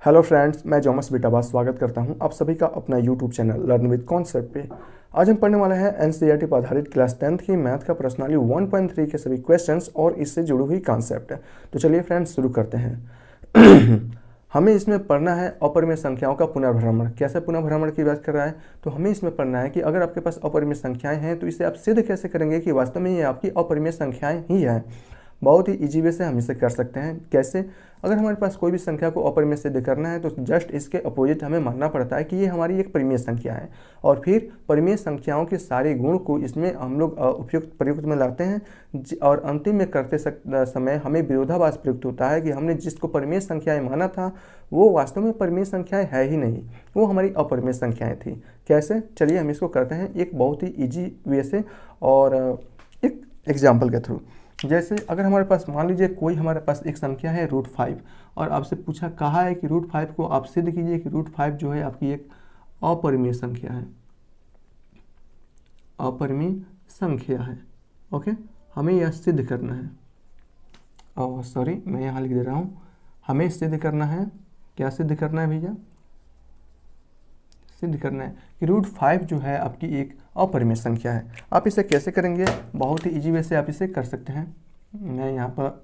Hello friends, मैं जोमस बिटाबा स्वागत करता हूं आप सभी का अपना YouTube channel learn with concept पे। आज हम पढ़ने वाले हैं एनसीईआरटी पर आधारित क्लास 10th की मैथ का प्रश्नावली 1.3 के सभी क्वेश्चंस और इससे जुड़ी हुई कॉन्सेप्ट। तो चलिए फ्रेंड्स शुरू करते हैं। हमें इसमें पढ़ना है अपरिमेय संख्याओं का पुनर्भ्रमण। कैसे पुनर्भ्रमण की बात कर रहा है, तो हमें इसमें पढ़ना है कि अगर आपके पास अपरिमेय संख्याएं हैं तो इसे आप सिद्ध कैसे करेंगे कि वास्तव में ये आपकी अपरिमेय संख्याएं ही हैं। बहुत ही इजी वे से हम इसे कर सकते हैं। कैसे? अगर हमारे पास कोई भी संख्या को अपरिमेय सिद्ध करना है तो जस्ट इसके अपोजिट हमें मानना पड़ता है कि ये हमारी एक परिमेय संख्या है, और फिर परिमेय संख्याओं के सारे गुण को इसमें हम लोग उपयुक्त प्रयुक्त में लाते हैं और अंतिम में करते समय हमें विरोधाभास प्रयुक्त होता है कि हमने जिसको परिमेय संख्याएं माना था वो वास्तव में परिमेय संख्याएं है ही नहीं, वो हमारी अपरिमेय संख्याएं थी। कैसे? चलिए हम इसको करते हैं एक बहुत ही ईजी वे से और एक एग्जाम्पल के थ्रू। जैसे अगर हमारे पास मान लीजिए कोई हमारे पास एक संख्या है √5 और आपसे पूछा कहा है कि √5 को आप सिद्ध कीजिए कि √5 जो है आपकी एक अपरिमेय संख्या है, अपरिमेय संख्या है। ओके, हमें यह सिद्ध करना है। सॉरी, मैं यहाँ लिख दे रहा हूँ, हमें सिद्ध करना है। क्या सिद्ध करना है भैया? सिद्ध करना है कि √5 जो है आपकी एक अपरिमेय संख्या है। आप इसे कैसे करेंगे? बहुत ही इजी वे से आप इसे कर सकते हैं। मैं यहाँ पर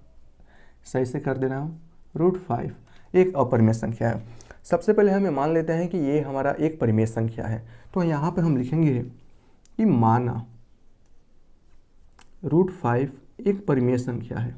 सही से कर दे रहा हूँ। √5 एक अपरिमेय संख्या है। सबसे पहले हमें मान लेते हैं कि ये हमारा एक परिमेय संख्या है, तो यहाँ पर हम लिखेंगे कि माना √5 एक परिमेय संख्या है।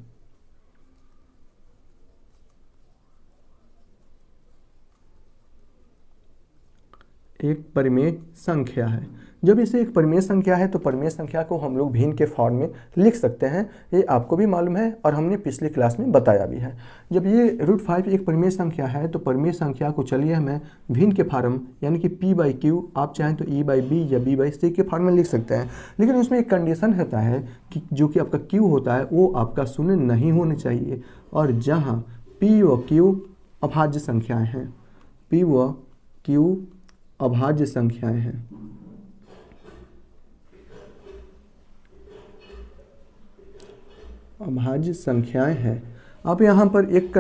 एक परिमेय संख्या है। जब इसे एक परिमेय संख्या है तो परिमेय संख्या को हम लोग भिन्न के फॉर्म में लिख सकते हैं। ये आपको भी मालूम है और हमने पिछली क्लास में बताया भी है। जब ये √5 एक परिमेय संख्या है तो परिमेय संख्या को चलिए हमें भिन्न के फॉर्म यानी कि p/q, आप चाहें तो e/b या b/c के फॉर्म में लिख सकते हैं। लेकिन उसमें एक कंडीशन होता है कि जो कि आपका q होता है वो आपका शून्य नहीं होना चाहिए, और जहाँ p व q अभाज्य संख्याएँ हैं, p व q अभाज्य संख्याएं हैं। अभाज्य संख्याएं हैं। अब यहाँ पर एक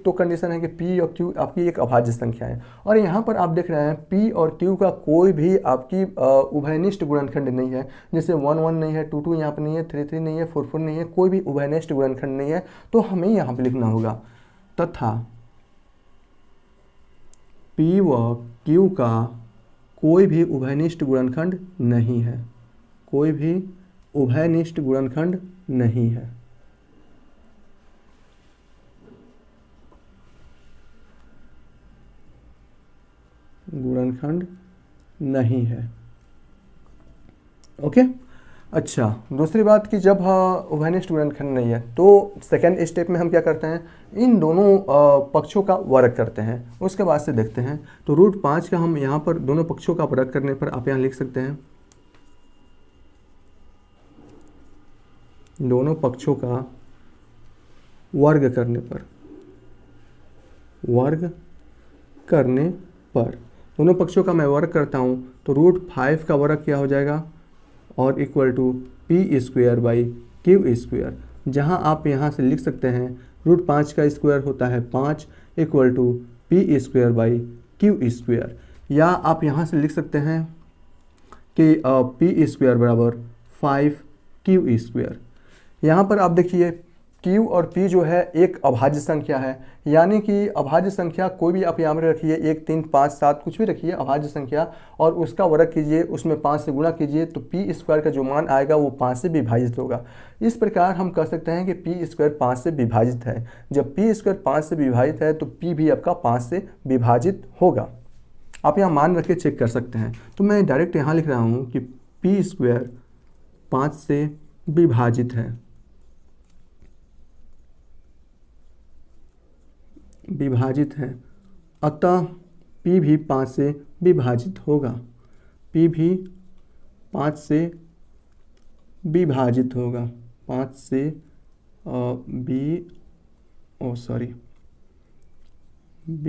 तो कंडीशन है कि p और q आपकी एक अभाज्य संख्या है, और यहाँ पर आप देख रहे हैं p और q का कोई भी आपकी उभयनिष्ठ गुणनखंड नहीं है। जैसे 1 1 नहीं है, 2 2 यहाँ पर नहीं है, 3 3 नहीं है, 4 4 नहीं है, कोई भी उभयनिष्ठ गुणनखंड नहीं है। तो हमें यहाँ पर लिखना होगा तथा p व q का कोई भी उभयनिष्ठ गुणनखंड नहीं है। कोई भी उभयनिष्ठ गुणनखंड नहीं है। गुणनखंड नहीं है। ओके, अच्छा, दूसरी बात कि जब उभयनिष्ठ गुणनखंड नहीं है तो सेकेंड स्टेप में हम क्या करते हैं, इन दोनों पक्षों का वर्ग करते हैं। उसके बाद से देखते हैं तो √5 का हम यहाँ पर दोनों पक्षों का वर्ग करने पर आप यहाँ लिख सकते हैं, दोनों पक्षों का वर्ग करने पर, दोनों पक्षों का मैं वर्ग करता हूँ तो √5 का वर्ग क्या हो जाएगा, और इक्वल टू p²/q², जहाँ आप यहाँ से लिख सकते हैं √5 का स्क्वायर होता है 5 इक्वल टू p²/q², या आप यहाँ से लिख सकते हैं कि p² बराबर 5q²। यहाँ पर आप देखिए q और p जो है एक अभाज्य संख्या है, यानी कि अभाज्य संख्या कोई भी आप यहाँ पर रखिए, 1 3 5 7 कुछ भी रखिए अभाज्य संख्या, और उसका वर्ग कीजिए, उसमें 5 से गुणा कीजिए, तो p² का जो मान आएगा वो 5 से विभाजित होगा। इस प्रकार हम कह सकते हैं कि p² 5 से विभाजित है। जब p² 5 से विभाजित है तो p भी आपका 5 से विभाजित होगा। आप यहाँ मान रख के चेक कर सकते हैं। तो मैं डायरेक्ट यहाँ लिख रहा हूँ कि p² 5 से विभाजित है, अतः p भी 5 से विभाजित होगा, p भी 5 से विभाजित होगा, 5 से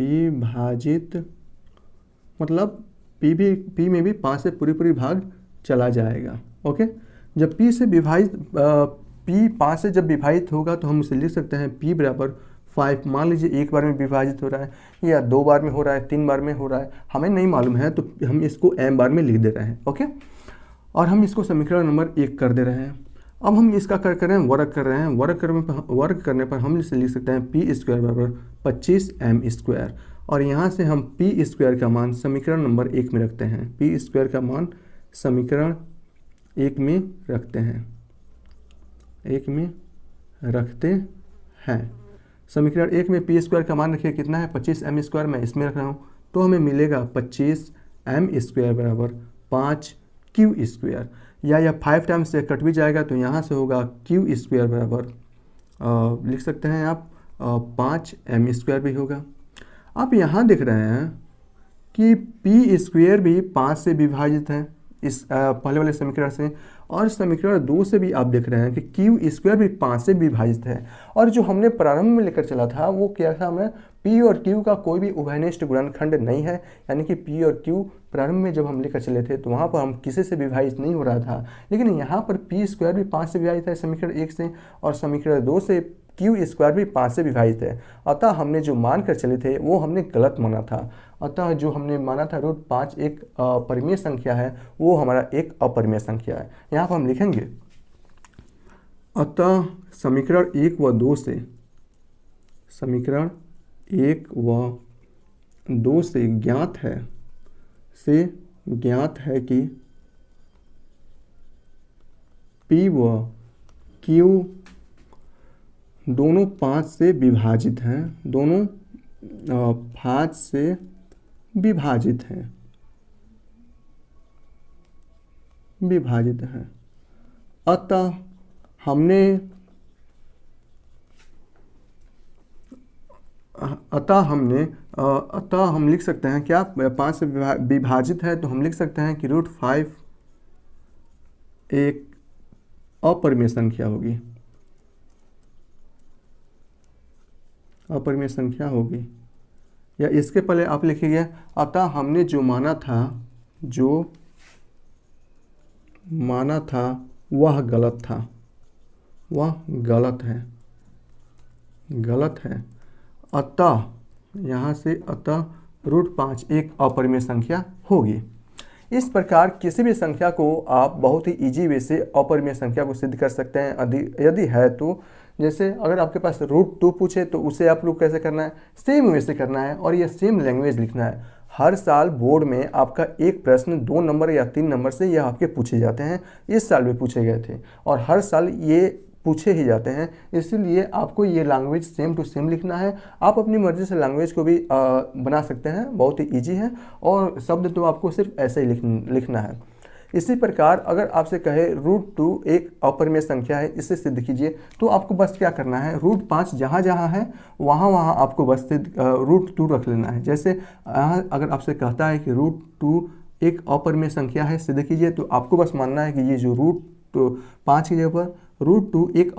विभाजित मतलब p में भी 5 से पूरी भाग चला जाएगा। ओके, जब p 5 से जब विभाजित होगा तो हम इसे लिख सकते हैं p बराबर 5 मान लीजिए एक बार में विभाजित हो रहा है या 2 बार में हो रहा है, 3 बार में हो रहा है, हमें नहीं मालूम है तो हम इसको m बार में लिख दे रहे हैं। ओके, और हम इसको समीकरण नंबर 1 कर दे रहे हैं। अब हम इसका कर रहे हैं वर्ग कर रहे हैं, वर्ग करने पर हम इसे लिख सकते हैं पी स्क्वायर बराबर 25m स्क्वायर, और यहाँ से हम पी स्क्वायर का मान समीकरण नंबर 1 में रखते हैं। पी स्क्वायर का मान समीकरण 1 में रखते हैं, 1 में रखते हैं। समीकरण 1 में पी स्क्वायर का मान रखिए कितना है 25m स्क्वायर, मैं इसमें रख रहा हूँ, तो हमें मिलेगा 25m स्क्वायर बराबर 5q स्क्वायर, या 5 टाइम्स से कट भी जाएगा तो यहाँ से होगा q स्क्वायर बराबर लिख सकते हैं आप 5m स्क्वायर भी होगा। आप यहाँ देख रहे हैं कि पी स्क्वायर भी 5 से विभाजित है इस पहले वाले समीकरण से, और समीकरण 2 से भी आप देख रहे हैं कि क्यू स्क्वायर भी 5 से विभाजित है। और जो हमने प्रारंभ में लेकर चला था वो क्या था, हमें पी और क्यू का कोई भी उभयनिष्ठ गुणनखंड नहीं है, यानी कि पी और क्यू प्रारंभ में जब हम लेकर चले थे तो वहाँ पर हम किसी से विभाजित नहीं हो रहा था, लेकिन यहाँ पर पी स्क्वायर भी 5 से विभाजित है समीकरण 1 से, और समीकरण 2 से क्यू स्क्वायर भी 5 से विभाजित है। अतः हमने जो मान कर चले थे वो हमने गलत माना था। अतः जो हमने माना था √5 एक परिमेय संख्या है, वो हमारा एक अपरिमेय संख्या है। यहाँ पर हम लिखेंगे अतः समीकरण 1 व 2 से, समीकरण 1 व 2 से ज्ञात है कि P व Q दोनों 5 से विभाजित हैं, दोनों 5 से विभाजित हैं, अतः हम लिख सकते हैं क्या, 5 से विभाजित है तो हम लिख सकते हैं कि √5 एक अपरिमेय संख्या होगी, अपरिमेय संख्या होगी। या इसके पहले आप लिखिए अतः हमने जो माना था वह गलत था, वह गलत है। अतः यहाँ से अतः √5 एक अपरिमेय संख्या होगी। इस प्रकार किसी भी संख्या को आप बहुत ही इजी वे से अपरिमेय संख्या को सिद्ध कर सकते हैं यदि है तो। जैसे अगर आपके पास √2 पूछे तो उसे आप लोग कैसे करना है, सेम वे से करना है, और ये सेम लैंग्वेज लिखना है। हर साल बोर्ड में आपका एक प्रश्न 2 नंबर या 3 नंबर से यह आपके पूछे जाते हैं, इस साल भी पूछे गए थे और हर साल ये पूछे ही जाते हैं, इसलिए आपको ये लैंग्वेज सेम टू सेम लिखना है। आप अपनी मर्जी से लैंग्वेज को भी बना सकते हैं, बहुत ही इजी है, और शब्द तो आपको सिर्फ ऐसे ही लिखना है। इसी प्रकार अगर आपसे कहे √2 एक अपरिमेय संख्या है, इसे सिद्ध कीजिए, तो आपको बस क्या करना है, √5 जहाँ जहाँ है वहाँ आपको बस √2 रख लेना है। जैसे अगर आपसे कहता है कि √2 एक अपरिमेय संख्या है, सिद्ध कीजिए, तो आपको बस मानना है कि ये जो √5 की जगह पर √2 एक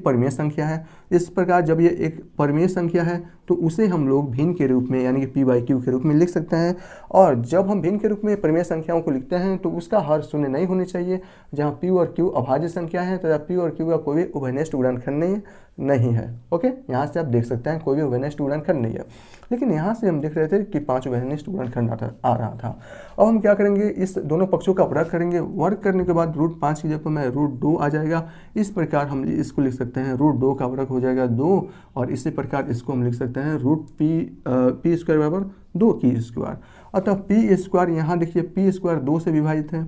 परिमेय संख्या है। इस प्रकार जब ये एक परिमेय संख्या है तो उसे हम लोग भिन्न के रूप में यानी कि p/q के रूप में लिख सकते हैं। और जब हम भिन्न के रूप में परिमेय संख्याओं को लिखते हैं तो उसका हर शून्य नहीं होनी चाहिए। जहाँ p और q अभाज्य संख्या है तो p और q का कोई भी उभयनिष्ठ गुणनखंड नहीं है। ओके, यहाँ से आप देख सकते हैं कोई भी उभयनिष्ठ गुणनखंड नहीं है, लेकिन यहाँ से हम देख रहे थे कि 5 उभयनिष्ठ गुणनखंड आ रहा था। अब हम क्या करेंगे, इस दोनों पक्षों का वर्ग करेंगे। वर्ग करने के बाद √5 की जगह पर मैं √2 आ जाएगा। इस प्रकार हम इसको लिख सकते हैं √2 का वर्ग हो जाएगा 2, और इसी प्रकार इसको हम लिख सकते हैं √p² बराबर 2q²। अतः p² यहाँ देखिए p² 2 से विभाजित है,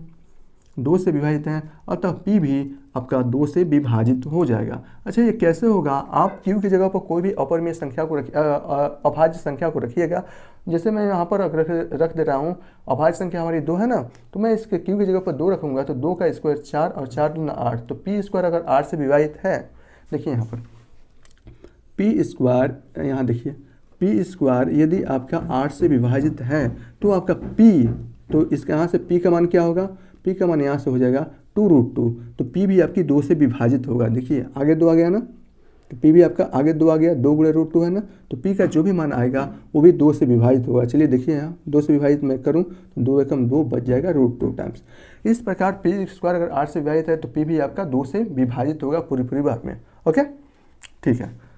2 से विभाजित है, अतः p भी आपका 2 से विभाजित हो जाएगा। अच्छा, ये कैसे होगा, आप q की जगह पर कोई भी अपरिमेय संख्या को अभाज्य संख्या को रखिएगा। जैसे मैं यहाँ पर रख दे रहा हूँ, अभाज्य संख्या हमारी 2 है ना, तो मैं इसके q की जगह पर 2 रखूँगा, तो 2 का स्क्वायर 4 और 4 दूना 8, तो p² अगर 8 से विभाजित है, देखिए यहाँ पर p² यहाँ देखिए p² यदि आपका 8 से विभाजित है तो आपका p, तो इसके यहाँ से p का मान क्या होगा, p का मान यहाँ से हो जाएगा 2√2, तो p भी आपकी 2 से विभाजित होगा। देखिए आगे 2 आ गया ना, तो p भी आपका आगे 2 आ गया, 2 × √2 है ना, तो p का जो भी मान आएगा वो भी 2 से विभाजित होगा। चलिए देखिए यहाँ 2 से विभाजित मैं करूँ तो 2 एकम 2 बच जाएगा √2 टाइम्स। इस प्रकार p² अगर 8 से विभाजित है तो p भी आपका 2 से विभाजित होगा पूरी बार में। ओके, ठीक है।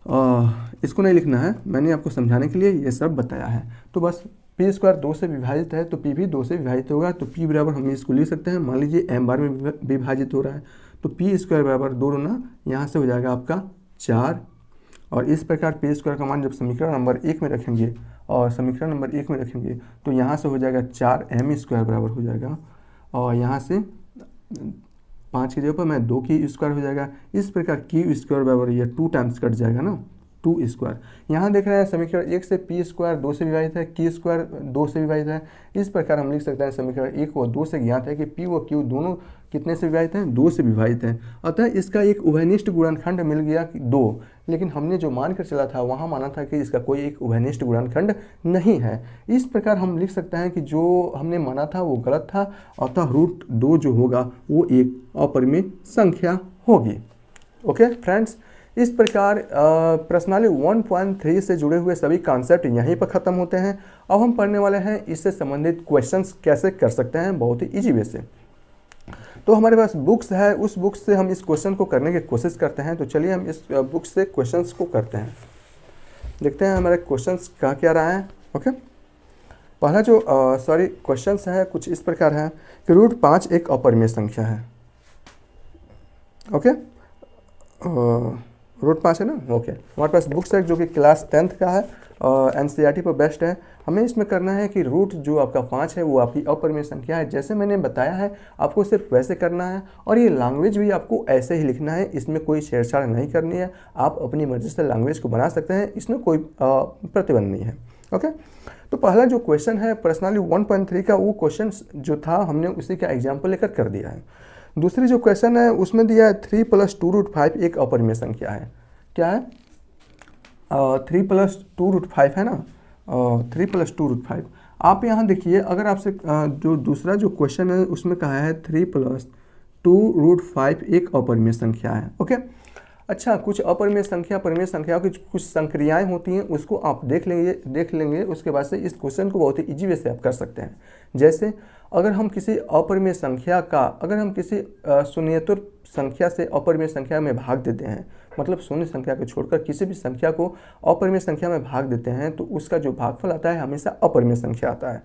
इसको नहीं लिखना है, मैंने आपको समझाने के लिए ये सब बताया है। तो बस पी स्क्वायर 2 से विभाजित है तो पी भी 2 से विभाजित होगा, तो पी बराबर हम इसको लिख सकते हैं, मान लीजिए एम बार में विभाजित हो रहा है तो पी स्क्वायर बराबर 2 गुना यहाँ से हो जाएगा आपका 4। और इस प्रकार पी स्क्वायर का मान जब समीकरण नंबर 1 में रखेंगे और समीकरण नंबर 1 में रखेंगे तो यहाँ से हो जाएगा 4m स्क्वायर बराबर हो जाएगा, और यहाँ से 5 की जगह पर मैं 2 की स्क्वायर हो जाएगा। इस प्रकार क्यू स्क्वायर बराबर ये 2 टाइम्स कट जाएगा ना, 2 स्क्वायर। यहाँ देख रहे हैं समीकरण 1 से पी स्क्वायर 2 से विभाजित है, क्यू स्क्वायर 2 से विभाजित है। इस प्रकार हम लिख सकते हैं समीकरण 1 व 2 से ज्ञात है कि पी व क्यू दोनों कितने से विभाजित हैं, 2 से विभाजित हैं। अतः इसका एक उभयनिष्ठ गुणनखंड मिल गया 2, लेकिन हमने जो मानकर चला था वहाँ माना था कि इसका कोई एक उभयनिष्ठ गुणनखंड नहीं है। इस प्रकार हम लिख सकते हैं कि जो हमने माना था वो गलत था, अतः √2 जो होगा वो एक अपरिमेय संख्या होगी। ओके फ्रेंड्स, इस प्रकार प्रश्नावली 1.3 से जुड़े हुए सभी कॉन्सेप्ट यहीं पर ख़त्म होते हैं। अब हम पढ़ने वाले हैं इससे संबंधित क्वेश्चंस कैसे कर सकते हैं बहुत ही इजी वे से। तो हमारे पास बुक्स है, उस बुक्स से हम इस क्वेश्चन को करने की कोशिश करते हैं। तो चलिए हम इस बुक से क्वेश्चंस को करते हैं, देखते हैं हमारे क्वेश्चंस क्या रहा है। ओके, पहला जो क्वेश्चंस है कुछ इस प्रकार है कि √5 एक अपरिमेय संख्या है। ओके, √5 है ना। ओके, हमारे पास बुक्स है जो कि क्लास 10th का है, NCERT पर बेस्ट है। हमें इसमें करना है कि रूट जो आपका 5 है वो आपकी अपरिमेय संख्या है। जैसे मैंने बताया है आपको सिर्फ वैसे करना है, और ये लैंग्वेज भी आपको ऐसे ही लिखना है, इसमें कोई छेड़छाड़ नहीं करनी है। आप अपनी मर्जी से लैंग्वेज को बना सकते हैं, इसमें कोई प्रतिबंध नहीं है। ओके, तो पहला जो क्वेश्चन है प्रश्नावली 1.3 का, वो क्वेश्चन जो था हमने उसी का एग्जाम्पल लेकर कर दिया है। दूसरी जो क्वेश्चन है उसमें दिया है 3 + 2√5 एक अपरिमेय संख्या है। क्या है? 3 + 2√5 है ना, 3 + 2√5। आप यहाँ देखिए, अगर आपसे जो दूसरा जो क्वेश्चन है उसमें कहा है 3 + 2√5 एक अपरिमेय संख्या है। ओके, अच्छा, कुछ अपरिमेय संख्या परिमेय संख्याओं की कुछ संक्रियाएं होती हैं, उसको आप देख लेंगे। उसके बाद से इस क्वेश्चन को बहुत ही इजी वे से आप कर सकते हैं। जैसे अगर हम किसी अपरिमेय संख्या का, अगर हम किसी शून्येतर संख्या से अपरिमेय संख्या में भाग देते हैं, मतलब शून्य संख्या को छोड़कर किसी भी संख्या को अपरिमेय संख्या में भाग देते हैं, तो उसका जो भागफल आता है हमेशा अपरिमेय संख्या आता है।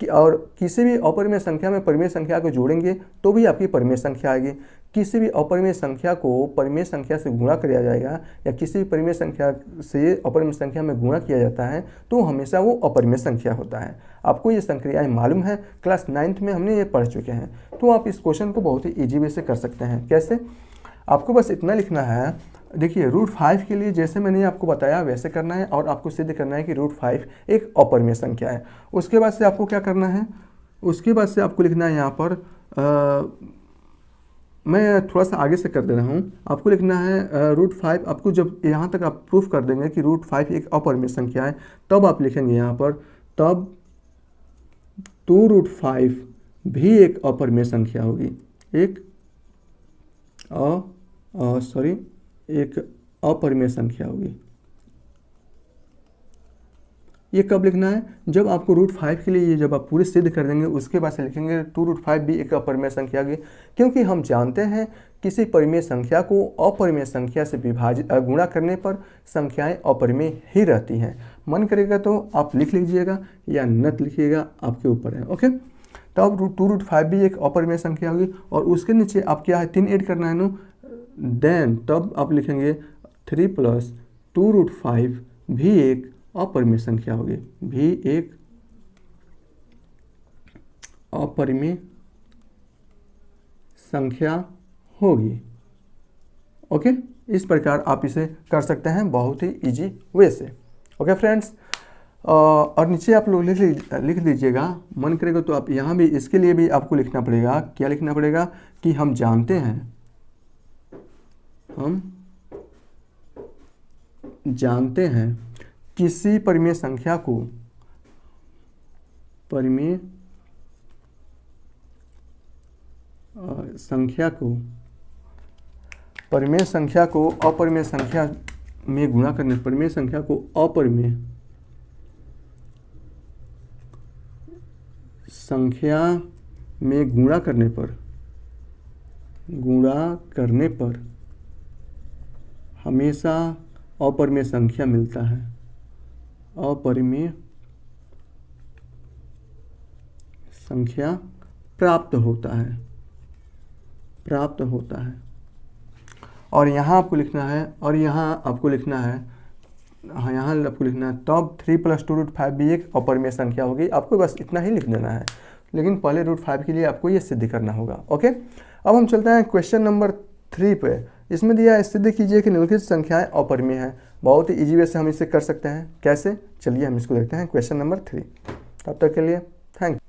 और किसी भी अपरिमेय संख्या में परिमेय संख्या को जोड़ेंगे तो भी आपकी परिमेय संख्या आएगी। किसी भी अपरिमेय संख्या को परिमेय संख्या से गुणा किया जाएगा, या किसी भी परिमेय संख्या से अपरिमेय संख्या में गुणा किया जाता है तो हमेशा वो अपरिमेय संख्या होता है। आपको ये संक्रियाएं मालूम है, क्लास 9th में हमने ये पढ़ चुके हैं। तो आप इस क्वेश्चन को बहुत ही ईजी वे से कर सकते हैं। कैसे? आपको बस इतना लिखना है, देखिए √5 के लिए जैसे मैंने आपको बताया वैसे करना है, और आपको सिद्ध करना है कि √5 एक अपरिमेय संख्या है। उसके बाद से आपको क्या करना है, उसके बाद से आपको लिखना है यहाँ पर मैं थोड़ा सा आगे से कर दे रहा हूँ। आपको लिखना है √5, आपको जब यहाँ तक आप प्रूफ कर देंगे कि √5 एक अपरिमेय संख्या है, तब आप लिखेंगे यहाँ पर, तब 2√5 भी एक अपरिमेय संख्या होगी, एक अपरिमेय संख्या होगी। ये कब लिखना है? जब आपको √5 के लिए ये जब आप पूरे सिद्ध कर देंगे उसके बाद से लिखेंगे 2√5 भी एक अपरिमेय संख्या होगी, क्योंकि हम जानते हैं किसी परिमेय संख्या को अपरिमेय संख्या से गुणा करने पर संख्याएं अपरिमेय ही रहती हैं। मन करेगा तो आप लिख लीजिएगा या न लिखिएगा, आपके ऊपर है। ओके, तब 2√5 भी एक अपरिमेय संख्या होगी, और उसके नीचे आप क्या है 3 ऐड करना है नो, देन तब आप लिखेंगे 3 + 2√5 भी एक अपरिमेय संख्या होगी, भी एक अपरिमेय संख्या होगी। ओके, इस प्रकार आप इसे कर सकते हैं बहुत ही इजी वे से। ओके फ्रेंड्स, और नीचे आप लोग लिख दीजिएगा, मन करेगा तो आप यहाँ भी इसके लिए भी आपको लिखना पड़ेगा। क्या लिखना पड़ेगा कि हम जानते हैं किसी परिमेय संख्या को परिमेय संख्या को अपरिमेय संख्या में गुणा करने, परिमेय संख्या को अपरिमेय संख्या में गुणा करने पर हमेशा अपरिमेय संख्या मिलता है, अपरिमेय संख्या प्राप्त होता है। और यहाँ आपको लिखना है, तब 3 + 2√5 भी एक अपरिमेय संख्या होगी। आपको बस इतना ही लिख देना है, लेकिन पहले √5 के लिए आपको ये सिद्ध करना होगा। ओके, अब हम चलते हैं क्वेश्चन नंबर 3 पे। इसमें दिया है सिद्ध कीजिए कि निम्नलिखित संख्याएं अपरिमेय हैं। बहुत ही इजी वे से हम इसे कर सकते हैं। कैसे, चलिए हम इसको देखते हैं। क्वेश्चन नंबर 3, तब तक के लिए थैंक।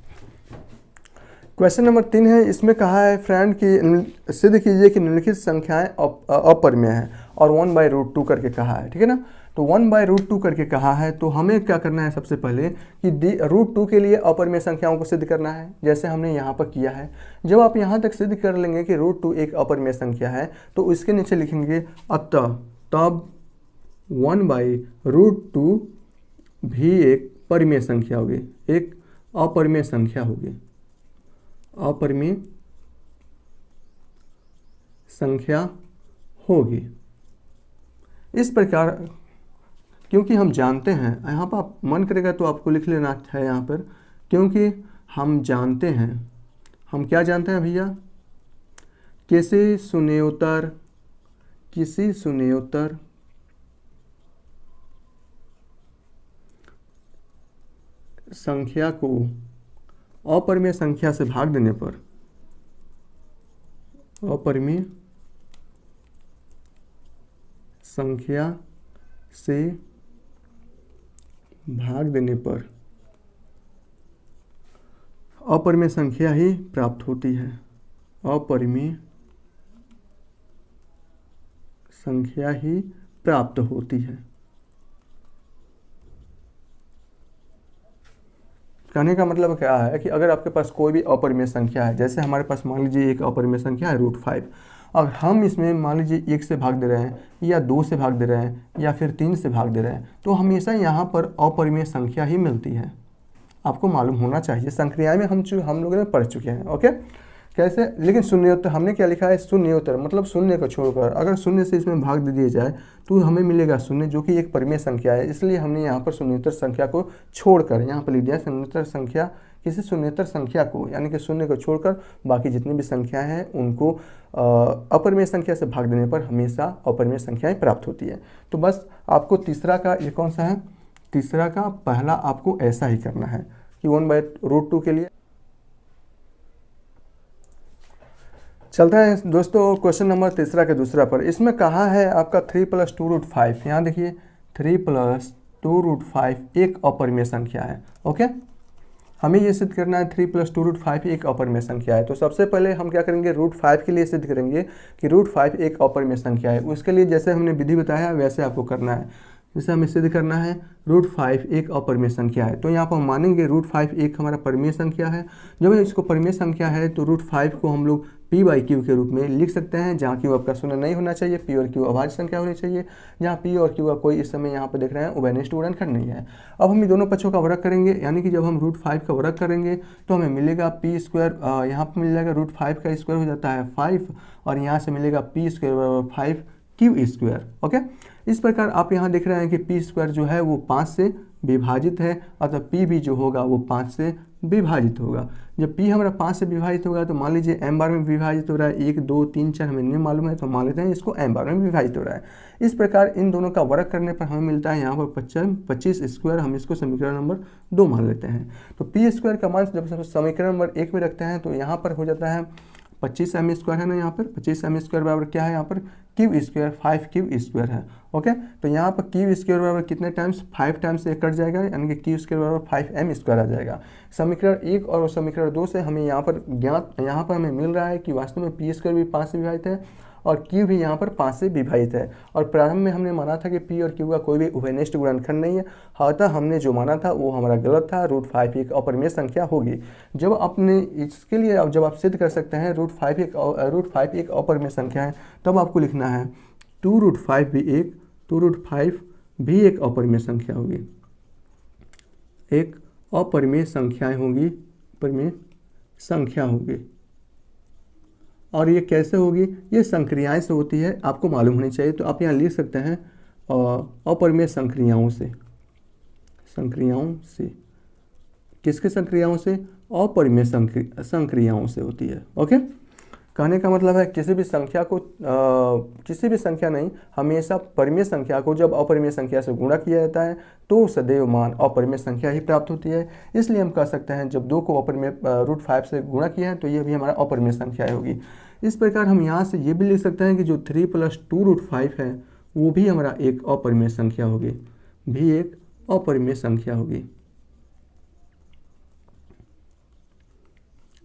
क्वेश्चन नंबर 3 है, इसमें कहा है फ्रेंड कि सिद्ध कीजिए कि निम्नलिखित संख्याएं अपरिमेय हैं और 1/√2 करके कहा है। ठीक है ना, तो 1/√2 करके कहा है, तो हमें क्या करना है सबसे पहले कि √2 के लिए अपरिमेय संख्याओं को सिद्ध करना है, जैसे हमने यहाँ पर किया है। जब आप यहाँ तक सिद्ध कर लेंगे कि √2 एक अपरिमेय संख्या है, तो इसके नीचे लिखेंगे अतः तब 1/√2 भी एक परिमेय संख्या होगी, एक अपरिमेय संख्या होगी, अपरिमेय संख्या होगी। इस प्रकार, क्योंकि हम जानते हैं, यहाँ पर आप मन करेगा तो आपको लिख लेना है यहाँ पर, क्योंकि हम जानते हैं, हम क्या जानते हैं भैया, किसी शून्योत्तर संख्या को अपरिमेय संख्या से भाग देने पर, अपरिमेय संख्या से भाग देने पर अपरिमेय संख्या ही प्राप्त होती है, अपरिमेय संख्या ही प्राप्त होती है। कहने का मतलब क्या है कि अगर आपके पास कोई भी अपरिमेय संख्या है, जैसे हमारे पास मान लीजिए एक अपरिमेय संख्या है √5, और हम इसमें मान लीजिए 1 से भाग दे रहे हैं या 2 से भाग दे रहे हैं या फिर 3 से भाग दे रहे हैं, तो हमेशा यहाँ पर अपरिमेय संख्या ही मिलती है। आपको मालूम होना चाहिए, संक्रियाएं में हम लोगों ने पढ़ चुके हैं। ओके, कैसे, लेकिन शून्योत्तर हमने क्या लिखा है, शून्योत्तर मतलब शून्य को छोड़कर अगर शून्य से इसमें भाग दे दिया जाए तो हमें मिलेगा शून्य, जो कि एक परिमेय संख्या है। इसलिए हमने यहाँ पर शून्योत्तर संख्या को छोड़कर यहाँ पर लिख दिया शून्योत्तर संख्या, किसी शून्योत्तर संख्या को, यानी कि शून्य को छोड़कर बाकी जितनी भी संख्याएं हैं उनको अपरिमेय संख्या से भाग देने पर हमेशा अपरिमेय संख्याएं प्राप्त होती है। तो बस आपको तीसरा का, ये कौन सा है, तीसरा का पहला आपको ऐसा ही करना है कि 1/√2 के लिए। चलता है दोस्तों क्वेश्चन नंबर तीसरा के दूसरा पर। इसमें कहा है आपका 3 + 2√5, यहाँ देखिए 3 + 2√5 एक अपरिमेय संख्या है। ओके, हमें ये सिद्ध करना है 3 + 2√5 एक अपरिमेय संख्या है। तो सबसे पहले हम क्या करेंगे, √5 के लिए सिद्ध करेंगे कि √5 एक अपरिमेय संख्या है। उसके लिए जैसे हमने विधि बताया वैसे आपको करना है। जैसे हमें सिद्ध करना है √5 एक अपरिमेय संख्या है, तो यहाँ पर हम मानेंगे √5 एक हमारा परिमेय संख्या है। जब इसको परिमेय संख्या है तो √5 को हम लोग p/q के रूप में लिख सकते हैं, जहाँ q आपका शून्य नहीं होना चाहिए, p और q अभाज्य संख्या होनी चाहिए, जहाँ p और q का कोई इस समय यहाँ पर देख रहे हैं उभयनिष्ठ गुणनखंड नहीं है। अब हम दोनों पक्षों का वर्ग करेंगे, यानी कि जब हम √5 का वर्ग करेंगे तो हमें मिलेगा p², यहाँ पर मिल जाएगा √5 का स्क्वायर हो जाता है 5, और यहाँ से मिलेगा p² = 5q²। ओके, इस प्रकार आप यहाँ देख रहे हैं कि p² जो है वो 5 से विभाजित है, अतः p भी जो होगा वो 5 से विभाजित होगा। जब p हमारा 5 से विभाजित होगा तो मान लीजिए m बार में विभाजित हो रहा है, 1 2 3 4 हमें नहीं मालूम है, तो मान लेते हैं इसको m बार में विभाजित हो रहा है। इस प्रकार इन दोनों का वर्ग करने पर हमें मिलता है यहाँ पर 25², हम इसको समीकरण नंबर 2 मान लेते हैं। तो p² का मान जब समीकरण नंबर 1 में रखते हैं तो यहाँ पर हो जाता है 25m² है ना, यहाँ पर 25m² बराबर क्या है, यहाँ पर q² 5q² है। ओके, तो यहाँ पर q² बराबर कितने टाइम्स, 5 टाइम्स से कट जाएगा, यानी कि q² बराबर 5m² आ जाएगा। समीकरण 1 और समीकरण 2 से हमें यहाँ पर हमें मिल रहा है कि वास्तव में p² भी 5 से विभाजित है और q भी यहाँ पर 5 से विभाजित है। और प्रारंभ में हमने माना था कि p और q का कोई भी उभयनिष्ठ गुणनखंड नहीं है, अतः हमने जो माना था वो हमारा गलत था, √5 एक अपरिमेय संख्या होगी। जब आपने इसके लिए जब आप सिद्ध कर सकते हैं √5 एक अपरिमेय संख्या है, तब आपको लिखना है 2√5 भी एक अपरिमेय संख्या होगी, एक अपरिमेय संख्याएं होंगी, परिमेय संख्या होगी। और ये कैसे होगी, ये संक्रियाएं से होती है, आपको मालूम होनी चाहिए। तो आप यहाँ लिख सकते हैं अपरिमेय संक्रियाओं से, किसके संक्रियाओं से? अपरिमेय संक्रियाओं से होती है। ओके, कहने का मतलब है किसी भी संख्या को किसी भी संख्या नहीं, हमेशा परिमेय संख्या को जब अपरिमेय संख्या से गुणा किया जाता है तो सदैव मान अपरिमेय संख्या ही प्राप्त होती है। इसलिए हम कह सकते हैं जब 2 को अपरिमेय √5 से गुणा किया है तो ये भी हमारा अपरिमेय संख्या होगी। इस प्रकार हम यहाँ से ये भी लिख सकते हैं कि जो 3 + 2√5 है वो भी हमारा एक अपरिमेय संख्या होगी, भी एक अपरिमेय संख्या होगी,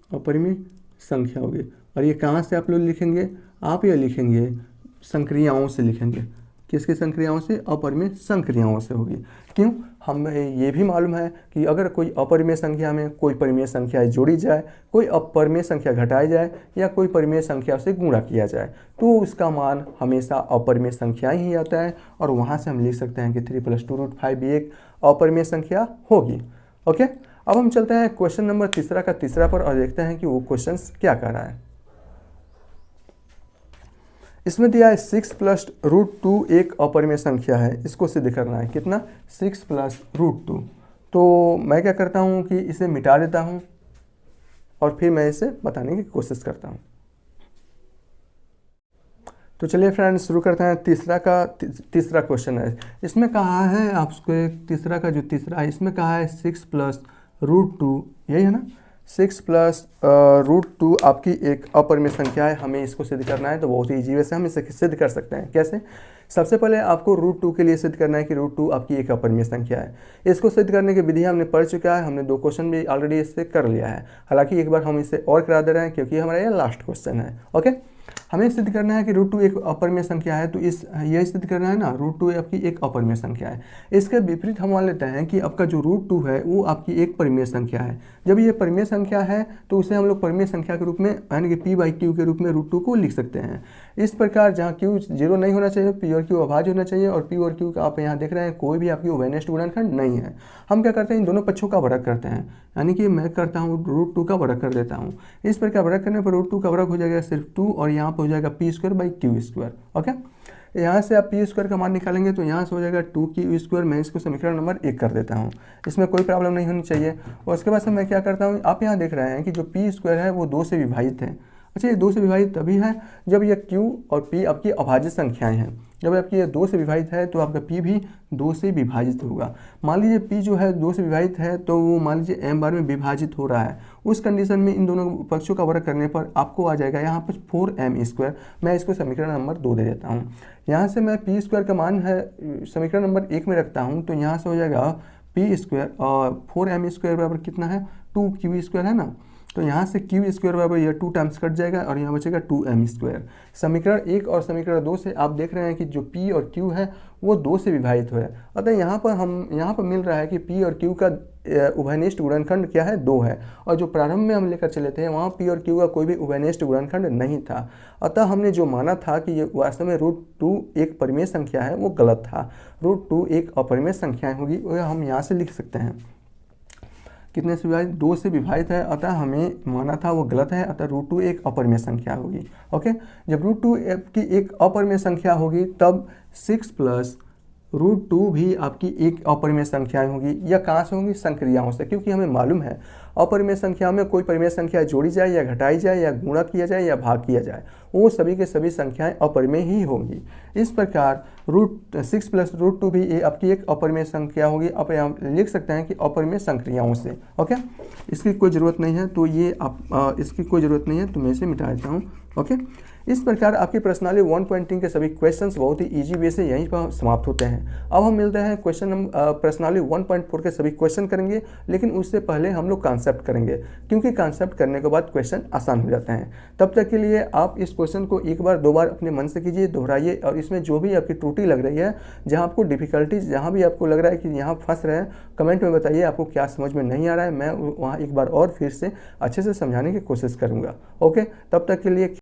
अपरिमेय संख्या होगी। और ये कहाँ से आप लोग लिखेंगे? आप ये लिखेंगे संक्रियाओं से लिखेंगे। किसके संक्रियाओं से? अपरिमेय संक्रियाओं से होगी। क्यों? हमें ये भी मालूम है कि अगर कोई अपरिमेय संख्या में कोई परिमेय संख्या जोड़ी जाए, कोई अपरिमेय संख्या घटाई जाए या कोई परिमेय संख्या से गुणा किया जाए तो उसका मान हमेशा अपरिमेय संख्या ही आता है। और वहाँ से हम लिख सकते हैं कि 3 + 2√5 भी एक अपरिमेय संख्या होगी। ओके, अब हम चलते हैं क्वेश्चन नंबर तीसरा पर और देखते हैं कि वो क्वेश्चन क्या कह रहा है। इसमें दिया है 6 + √2 एक अपरिमेय संख्या है, इसको सिद्ध करना है। कितना? 6 + √2। तो मैं क्या करता हूँ कि इसे मिटा देता हूँ और फिर मैं इसे बताने की कोशिश करता हूँ। तो चलिए फ्रेंड्स शुरू करते हैं। तीसरा क्वेश्चन है। इसमें कहा है आपको तीसरा है, इसमें कहा है 6 + √2, यही है ना? 6 + √2 आपकी एक अपरिमेय संख्या है, हमें इसको सिद्ध करना है। तो बहुत ही ईजी वे से हम इसे सिद्ध कर सकते हैं। कैसे? सबसे पहले आपको √2 के लिए सिद्ध करना है कि √2 आपकी एक अपरिमेय संख्या है। इसको सिद्ध करने की विधि हमने पढ़ चुका है, हमने 2 क्वेश्चन भी ऑलरेडी इससे कर लिया है। हालांकि एक बार हम इसे और करा दे रहे हैं क्योंकि हमारा ये लास्ट क्वेश्चन है। ओके, हमें सिद्ध करना है कि √2 एक अपरिमेय संख्या है। तो ये सिद्ध करना है ना, √2 आपकी एक अपरिमेय संख्या है। इसके विपरीत हम मान लेते हैं कि आपका जो √2 है वो आपकी एक परिमेय संख्या है। जब ये परिमेय संख्या है तो उसे हम लोग परिमेय संख्या के रूप में यानी कि p/q के रूप में √2 को लिख सकते हैं। इस प्रकार जहाँ q 0 नहीं होना चाहिए, p और q अभाज्य होना चाहिए, और p और q का आप यहाँ देख रहे हैं कोई भी आपकी उभयनिष्ठ गुणनखंड नहीं है। हम क्या करते हैं? इन दोनों पक्षों का वर्ग करते हैं, यानी कि मैं करता हूँ √2 का वर्ग कर देता हूँ। इस प्रकार वर्ग करने पर √2 का वर्ग हो जाएगा सिर्फ 2 और यहाँ पर हो जाएगा p²/q²। ओके, यहाँ से आप p² का मान निकालेंगे तो यहाँ से हो जाएगा 2q²। मैं इसको समीकरण नंबर 1 कर देता हूँ, इसमें कोई प्रॉब्लम नहीं होनी चाहिए। और उसके बाद से मैं क्या करता हूँ, आप यहाँ देख रहे हैं कि जो p² है वो 2 से विभाजित है। अच्छा, ये 2 से विभाजित तभी है जब ये q और p आपकी अभाज्य संख्याएं हैं। जब आपकी ये 2 से विभाजित है तो आपका p भी 2 से विभाजित होगा। मान लीजिए p जो है 2 से विभाजित है तो वो मान लीजिए m बार में विभाजित हो रहा है। उस कंडीशन में इन दोनों पक्षों का वर्ग करने पर आपको आ जाएगा यहाँ पर 4m²। मैं इसको समीकरण नंबर 2 दे देता हूँ। यहाँ से मैं p² का मान है समीकरण नंबर 1 में रखता हूँ तो यहाँ से हो जाएगा p² और 4m² बराबर कितना है? 2q² है ना। तो यहाँ से q² बराबर यह 2 टाइम्स कट जाएगा और यहाँ बचेगा 2m²। समीकरण 1 और समीकरण 2 से आप देख रहे हैं कि जो p और q है वो 2 से विभाजित हुआ है। अतः यहाँ पर मिल रहा है कि p और q का उभयनिष्ठ गुणनखंड क्या है? 2 है। और जो प्रारंभ में हम लेकर चले थे वहाँ p और q का कोई भी उभयनिष्ठ गुणनखंड नहीं था। अतः हमने जो माना था कि ये वास्तव में √2 एक परिमेय संख्या है वो गलत था। √2 एक अपरिमेय संख्या होगी, वह हम यहाँ से लिख सकते हैं। कितने से विभाजित? 2 से विभाजित है, अतः हमें माना था वो गलत है। अतः √2 एक अपरिमेय संख्या होगी। ओके, जब √2 की एक अपरिमेय संख्या होगी तब 6 + √2 भी आपकी एक अपरिमेय संख्याएं होगी। या कहाँ से होंगी? संक्रियाओं से, क्योंकि हमें मालूम है अपरिमेय संख्या में कोई परिमेय संख्या जोड़ी जाए या घटाई जाए या गुणा किया जाए या भाग किया जाए वो सभी के सभी संख्याएं अपरिमेय ही होंगी। इस प्रकार 6 + √2 भी ये आपकी एक अपरिमेय संख्या होगी। अब हम लिख सकते हैं कि अपरिमेय संक्रियाओं से। ओके, इसकी कोई ज़रूरत नहीं है तो ये इसकी कोई ज़रूरत नहीं है तो मैं इसे मिटा देता हूँ। ओके, इस प्रकार आपकी प्रश्नावली 1.3 के सभी क्वेश्चंस बहुत ही इजी वे से यहीं पर समाप्त होते हैं। अब हम मिलते हैं प्रश्नावली 1.4 के सभी क्वेश्चन करेंगे, लेकिन उससे पहले हम लोग कॉन्सेप्ट करेंगे क्योंकि कॉन्सेप्ट करने के बाद क्वेश्चन आसान हो जाते हैं। तब तक के लिए आप इस क्वेश्चन को एक बार 2 बार अपने मन से कीजिए, दोहराइए और इसमें जो भी आपकी त्रुटि लग रही है, जहाँ आपको डिफिकल्टीज, जहाँ भी आपको लग रहा है कि यहाँ फंस रहे हैं, कमेंट में बताइए आपको क्या समझ में नहीं आ रहा है। मैं वहाँ एक बार और फिर से अच्छे से समझाने की कोशिश करूँगा। ओके, तब तक के लिए